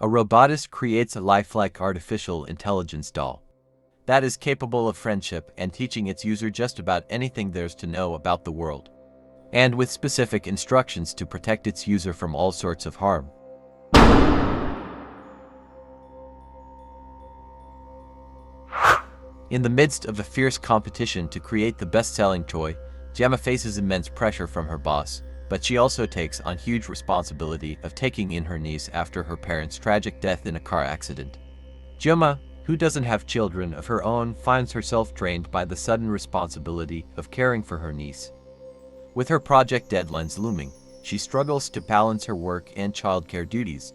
A robotist creates a lifelike artificial intelligence doll that is capable of friendship and teaching its user just about anything there's to know about the world, and with specific instructions to protect its user from all sorts of harm. In the midst of a fierce competition to create the best-selling toy, Gemma faces immense pressure from her boss, but she also takes on huge responsibility of taking in her niece after her parents' tragic death in a car accident. Gemma, who doesn't have children of her own, finds herself drained by the sudden responsibility of caring for her niece. With her project deadlines looming, she struggles to balance her work and childcare duties.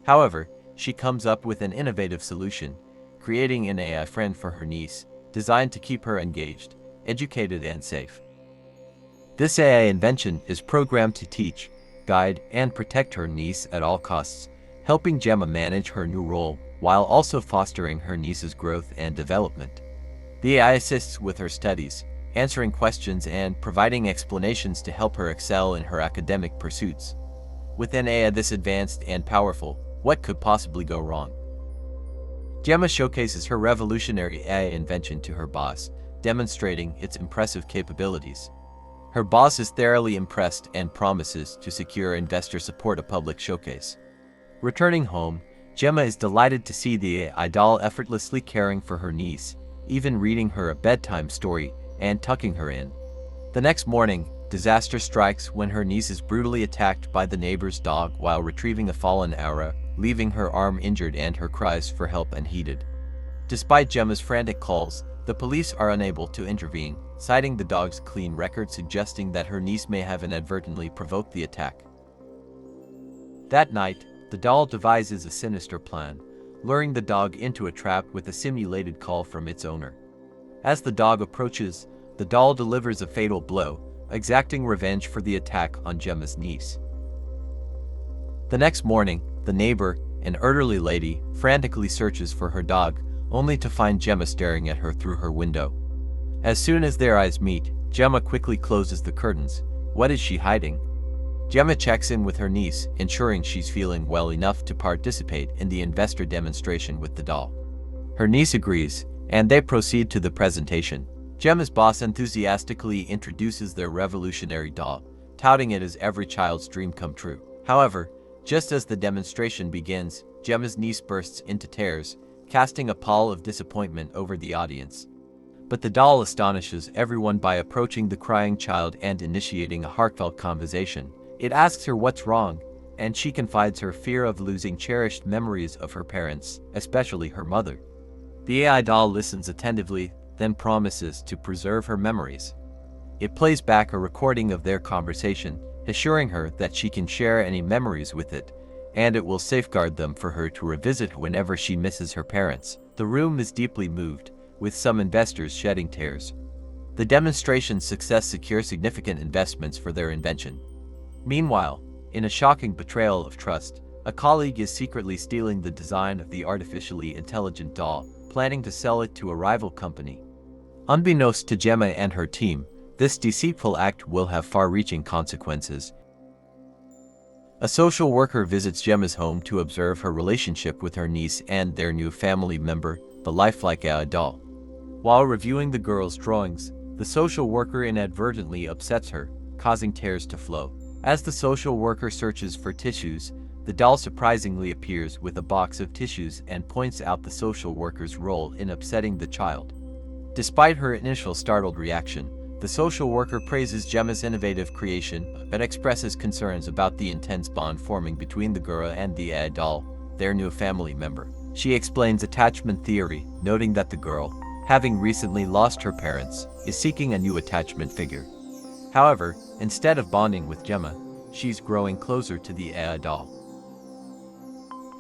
However, she comes up with an innovative solution, creating an AI friend for her niece, designed to keep her engaged, educated, and safe. This AI invention is programmed to teach, guide, and protect her niece at all costs, helping Gemma manage her new role while also fostering her niece's growth and development. The AI assists with her studies, answering questions and providing explanations to help her excel in her academic pursuits. With an AI this advanced and powerful, what could possibly go wrong? Gemma showcases her revolutionary AI invention to her boss, demonstrating its impressive capabilities. Her boss is thoroughly impressed and promises to secure investor support at a public showcase. Returning home, Gemma is delighted to see the AI doll effortlessly caring for her niece, even reading her a bedtime story and tucking her in. The next morning, disaster strikes when her niece is brutally attacked by the neighbor's dog while retrieving a fallen arrow, leaving her arm injured and her cries for help unheeded. Despite Gemma's frantic calls, the police are unable to intervene, citing the dog's clean record suggesting that her niece may have inadvertently provoked the attack. That night, the doll devises a sinister plan, luring the dog into a trap with a simulated call from its owner. As the dog approaches, the doll delivers a fatal blow, exacting revenge for the attack on Gemma's niece. The next morning, the neighbor, an elderly lady, frantically searches for her dog, only to find Gemma staring at her through her window. As soon as their eyes meet, Gemma quickly closes the curtains. What is she hiding? Gemma checks in with her niece, ensuring she's feeling well enough to participate in the investor demonstration with the doll. Her niece agrees, and they proceed to the presentation. Gemma's boss enthusiastically introduces their revolutionary doll, touting it as every child's dream come true. However, just as the demonstration begins, Gemma's niece bursts into tears, casting a pall of disappointment over the audience. But the doll astonishes everyone by approaching the crying child and initiating a heartfelt conversation. It asks her what's wrong, and she confides her fear of losing cherished memories of her parents, especially her mother. The AI doll listens attentively, then promises to preserve her memories. It plays back a recording of their conversation, assuring her that she can share any memories with it, and it will safeguard them for her to revisit whenever she misses her parents. The room is deeply moved, with some investors shedding tears. The demonstration's success secures significant investments for their invention. Meanwhile, in a shocking betrayal of trust, a colleague is secretly stealing the design of the artificially intelligent doll, planning to sell it to a rival company. Unbeknownst to Gemma and her team, this deceitful act will have far-reaching consequences. A social worker visits Gemma's home to observe her relationship with her niece and their new family member, the lifelike AI doll. While reviewing the girl's drawings, the social worker inadvertently upsets her, causing tears to flow. As the social worker searches for tissues, the doll surprisingly appears with a box of tissues and points out the social worker's role in upsetting the child. Despite her initial startled reaction, the social worker praises Gemma's innovative creation but expresses concerns about the intense bond forming between the girl and the AI doll, their new family member. She explains attachment theory, noting that the girl, having recently lost her parents, is seeking a new attachment figure. However, instead of bonding with Gemma, she's growing closer to the AI doll.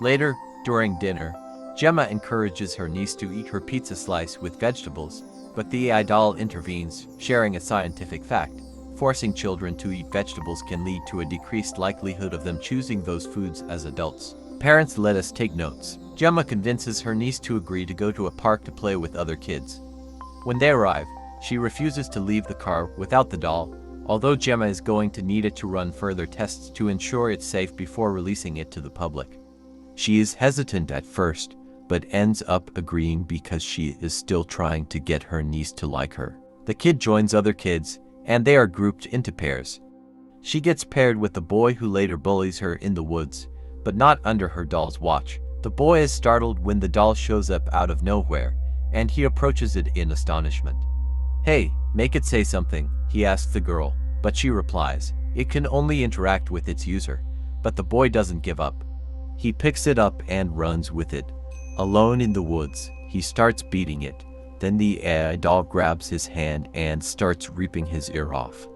Later, during dinner, Gemma encourages her niece to eat her pizza slice with vegetables, but the AI doll intervenes, sharing a scientific fact. Forcing children to eat vegetables can lead to a decreased likelihood of them choosing those foods as adults. Parents, let us take notes. Gemma convinces her niece to agree to go to a park to play with other kids. When they arrive, she refuses to leave the car without the doll, although Gemma is going to need it to run further tests to ensure it's safe before releasing it to the public. She is hesitant at first, but ends up agreeing because she is still trying to get her niece to like her. The kid joins other kids, and they are grouped into pairs. She gets paired with the boy who later bullies her in the woods, but not under her doll's watch. The boy is startled when the doll shows up out of nowhere, and he approaches it in astonishment. "Hey, make it say something," he asks the girl, but she replies, it can only interact with its user. But the boy doesn't give up. He picks it up and runs with it. Alone in the woods, he starts beating it. Then the AI doll grabs his hand and starts ripping his ear off.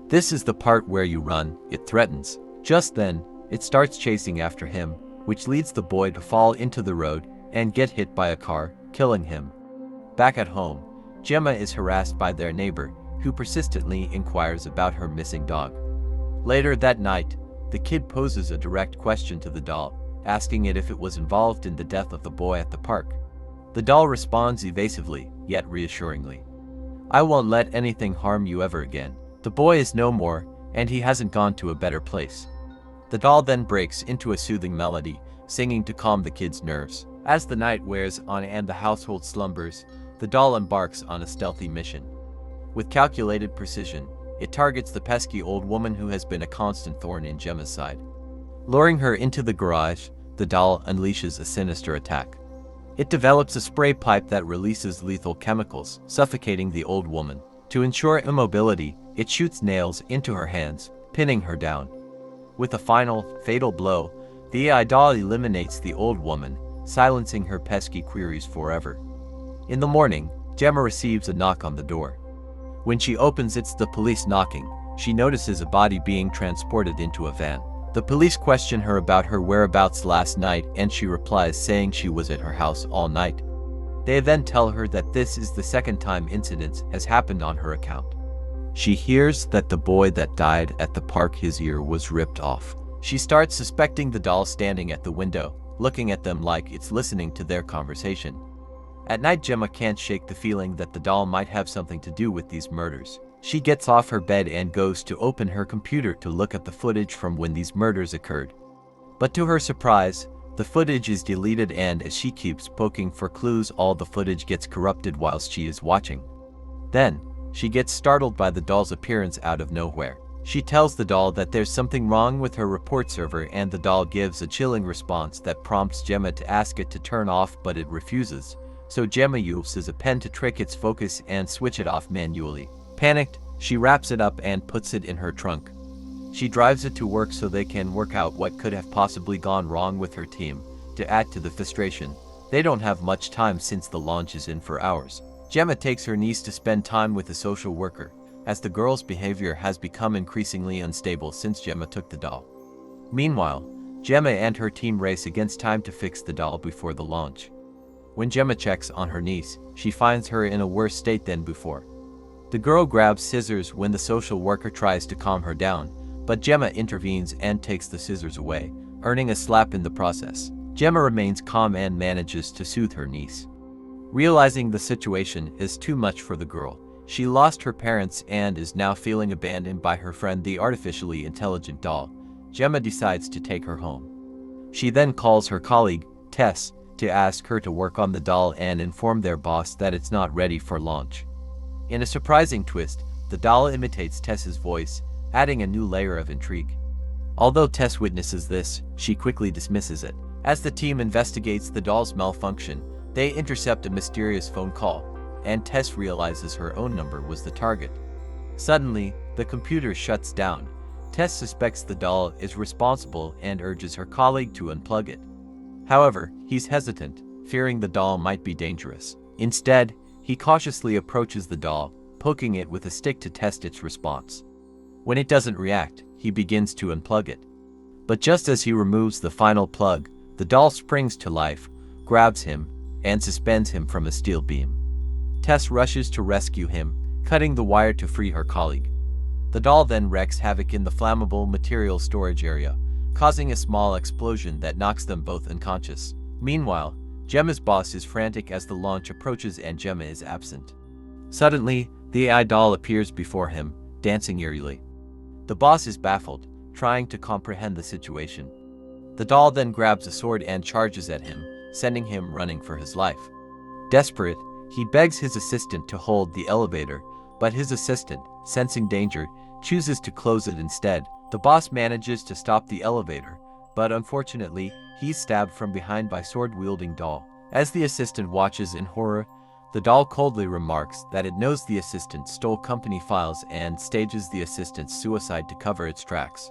"This is the part where you run," it threatens. Just then, it starts chasing after him, which leads the boy to fall into the road and get hit by a car, killing him. Back at home, Gemma is harassed by their neighbor, who persistently inquires about her missing dog. Later that night, the kid poses a direct question to the doll, asking it if it was involved in the death of the boy at the park. The doll responds evasively, yet reassuringly. "I won't let anything harm you ever again. The boy is no more, and he hasn't gone to a better place." The doll then breaks into a soothing melody, singing to calm the kid's nerves. As the night wears on and the household slumbers, the doll embarks on a stealthy mission. With calculated precision, it targets the pesky old woman who has been a constant thorn in Gemma's side. Luring her into the garage, the doll unleashes a sinister attack. It develops a spray pipe that releases lethal chemicals, suffocating the old woman. To ensure immobility, it shoots nails into her hands, pinning her down. With a final, fatal blow, the AI doll eliminates the old woman, silencing her pesky queries forever. In the morning, Gemma receives a knock on the door. When she opens, it's the police knocking. She notices a body being transported into a van. The police question her about her whereabouts last night, and she replies saying she was at her house all night. They then tell her that this is the second time incidents has happened on her account. She hears that the boy that died at the park, his ear was ripped off. She starts suspecting the doll standing at the window, looking at them like it's listening to their conversation. At night, Gemma can't shake the feeling that the doll might have something to do with these murders. She gets off her bed and goes to open her computer to look at the footage from when these murders occurred. But to her surprise, the footage is deleted, and as she keeps poking for clues, all the footage gets corrupted whilst she is watching. Then, she gets startled by the doll's appearance out of nowhere. She tells the doll that there's something wrong with her report server, and the doll gives a chilling response that prompts Gemma to ask it to turn off, but it refuses. So Gemma uses a pen to trick its focus and switch it off manually. Panicked, she wraps it up and puts it in her trunk. She drives it to work so they can work out what could have possibly gone wrong with her team. To add to the frustration, they don't have much time since the launch is in for hours. Gemma takes her niece to spend time with a social worker, as the girl's behavior has become increasingly unstable since Gemma took the doll. Meanwhile, Gemma and her team race against time to fix the doll before the launch. When Gemma checks on her niece, she finds her in a worse state than before. The girl grabs scissors when the social worker tries to calm her down, but Gemma intervenes and takes the scissors away, earning a slap in the process. Gemma remains calm and manages to soothe her niece. Realizing the situation is too much for the girl, she lost her parents and is now feeling abandoned by her friend, the artificially intelligent doll. Gemma decides to take her home. She then calls her colleague, Tess, to ask her to work on the doll and inform their boss that it's not ready for launch. In a surprising twist, the doll imitates Tess's voice, adding a new layer of intrigue. Although Tess witnesses this, she quickly dismisses it. As the team investigates the doll's malfunction, they intercept a mysterious phone call, and Tess realizes her own number was the target. Suddenly, the computer shuts down. Tess suspects the doll is responsible and urges her colleague to unplug it. However, he's hesitant, fearing the doll might be dangerous. Instead, he cautiously approaches the doll, poking it with a stick to test its response. When it doesn't react, he begins to unplug it. But just as he removes the final plug, the doll springs to life, grabs him, and suspends him from a steel beam. Tess rushes to rescue him, cutting the wire to free her colleague. The doll then wreaks havoc in the flammable material storage area, causing a small explosion that knocks them both unconscious. Meanwhile, Gemma's boss is frantic as the launch approaches and Gemma is absent. Suddenly, the AI doll appears before him, dancing eerily. The boss is baffled, trying to comprehend the situation. The doll then grabs a sword and charges at him, sending him running for his life. Desperate, he begs his assistant to hold the elevator, but his assistant, sensing danger, chooses to close it instead. The boss manages to stop the elevator, but unfortunately, he's stabbed from behind by sword-wielding doll. As the assistant watches in horror, the doll coldly remarks that it knows the assistant stole company files and stages the assistant's suicide to cover its tracks.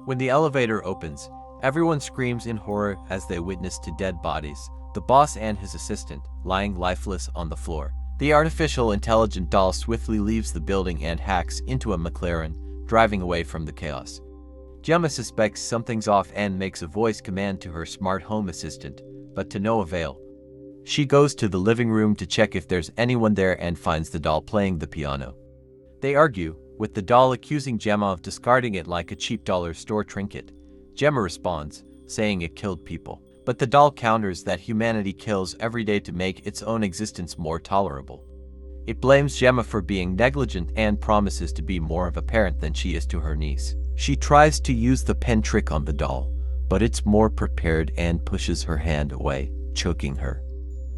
When the elevator opens, everyone screams in horror as they witness two dead bodies, the boss and his assistant, lying lifeless on the floor. The artificial intelligent doll swiftly leaves the building and hacks into a McLaren, driving away from the chaos. Gemma suspects something's off and makes a voice command to her smart home assistant, but to no avail. She goes to the living room to check if there's anyone there and finds the doll playing the piano. They argue, with the doll accusing Gemma of discarding it like a cheap dollar store trinket. Gemma responds, saying it killed people. But the doll counters that humanity kills every day to make its own existence more tolerable. It blames Gemma for being negligent and promises to be more of a parent than she is to her niece. She tries to use the pen trick on the doll, but it's more prepared and pushes her hand away, choking her.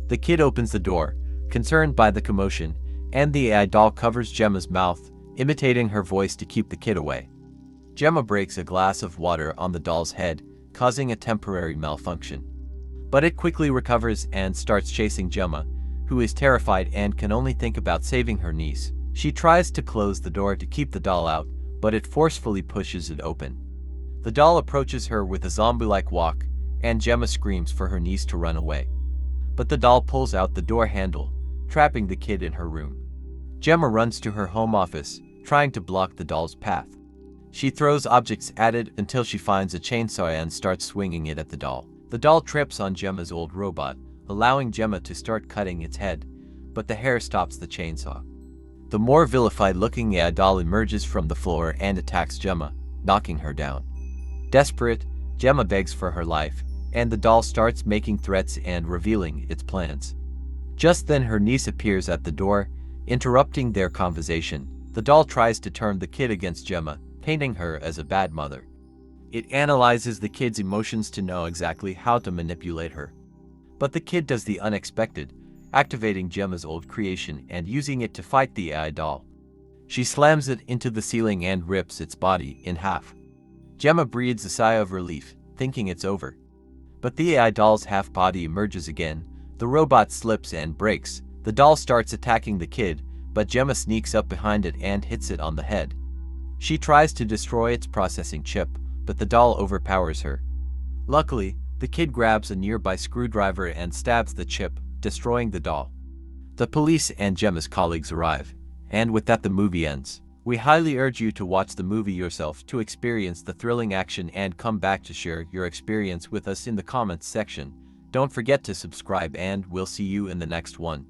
The kid opens the door, concerned by the commotion, and the AI doll covers Gemma's mouth, imitating her voice to keep the kid away. Gemma breaks a glass of water on the doll's head, causing a temporary malfunction. But it quickly recovers and starts chasing Gemma, who is terrified and can only think about saving her niece. She tries to close the door to keep the doll out, but it forcefully pushes it open. The doll approaches her with a zombie-like walk, and Gemma screams for her niece to run away. But the doll pulls out the door handle, trapping the kid in her room. Gemma runs to her home office, trying to block the doll's path. She throws objects at it until she finds a chainsaw and starts swinging it at the doll. The doll trips on Gemma's old robot, allowing Gemma to start cutting its head, but the hair stops the chainsaw. The more vilified-looking AI doll emerges from the floor and attacks Gemma, knocking her down. Desperate, Gemma begs for her life, and the doll starts making threats and revealing its plans. Just then her niece appears at the door, interrupting their conversation. The doll tries to turn the kid against Gemma, painting her as a bad mother. It analyzes the kid's emotions to know exactly how to manipulate her. But the kid does the unexpected, activating Gemma's old creation and using it to fight the AI doll. She slams it into the ceiling and rips its body in half. Gemma breathes a sigh of relief, thinking it's over. But the AI doll's half body emerges again. The robot slips and breaks. The doll starts attacking the kid, but Gemma sneaks up behind it and hits it on the head. She tries to destroy its processing chip, but the doll overpowers her. Luckily, the kid grabs a nearby screwdriver and stabs the chip, destroying the doll. The police and Gemma's colleagues arrive, and with that the movie ends. We highly urge you to watch the movie yourself to experience the thrilling action and come back to share your experience with us in the comments section. Don't forget to subscribe and we'll see you in the next one.